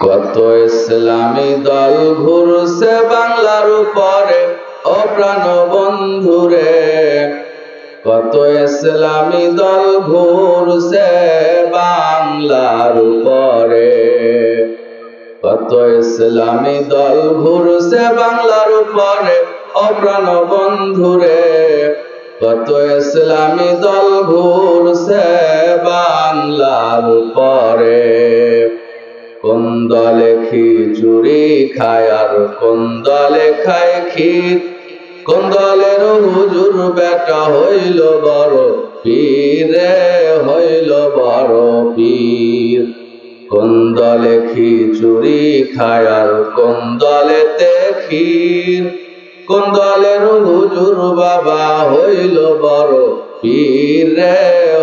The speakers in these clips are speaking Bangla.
কত ইসলামী দল ঘুরছে বাংলার উপরে, ও প্রাণ বন্ধুরে। কত ইসলামী দল ঘুরছে বাংলার উপরে, কত ইসলামী দল ঘুরছে বাংলার উপরে, ও প্রাণ বন্ধুরে। কত ইসলামী দল ঘুরছে বাংলার উপরে। কোন দলে খিচুড়ি খায় আর কোন দলে খায় ক্ষীর, কোন দলের হুজুর বেটা হইল বড় পীর, হইল বড় পীর। কোন দলে খিচুড়ি খায় আর কোন দলেতে ক্ষীর, কোন দলের হুজুর বাবা হইল বড় পীর,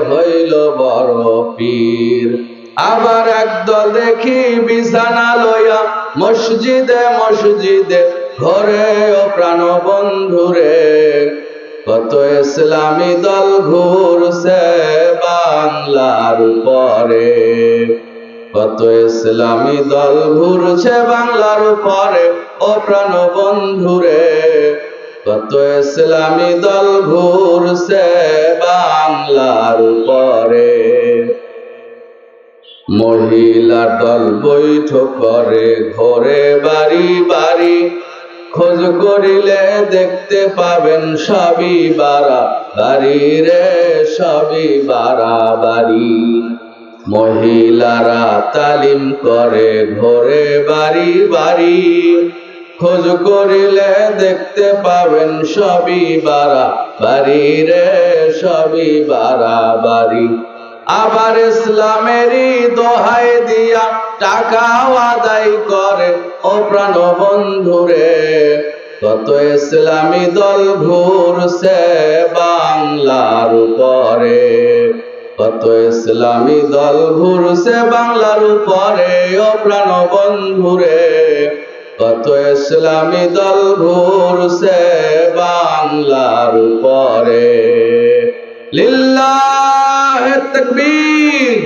হইল বড় পীর। আবার একদল দেখি বিছানা লইয়া মসজিদে মসজিদে ঘরে, ও প্রাণ বন্ধুরে। কত ইসলামী দল ঘুরছে বাংলার উপরে, কত ইসলামী দল ঘুরছে বাংলার উপরে, ও প্রাণ বন্ধুরে। কত ইসলামী দল ঘুরছে বাংলার উপরে। মহিলার দল বৈঠক করে ঘরে বাড়ি বাড়ি, খোঁজ করিলে দেখতে পাবেন সবই বাড়াবাড়ি রে, সবই বাড়াবাড়ি। মহিলারা তালিম করে ঘরে বাড়ি বাড়ি, খোঁজ করিলে দেখতে পাবেন সবই বাড়াবাড়ি রে, সবই বাড়াবাড়ি। আবার ইসলামেরই দোহাই দিয়া টাকাও আদায় করে, ও প্রাণ বন্ধুরে। কত ইসলামী দল ঘুরছে বাংলার উপরে, কত ইসলামী দল ঘুরছে বাংলার উপরে, ও প্রাণ বন্ধুরে। কত ইসলামী দল ঘুরছে বাংলার উপরে। লিল্লাহ তাকবীর।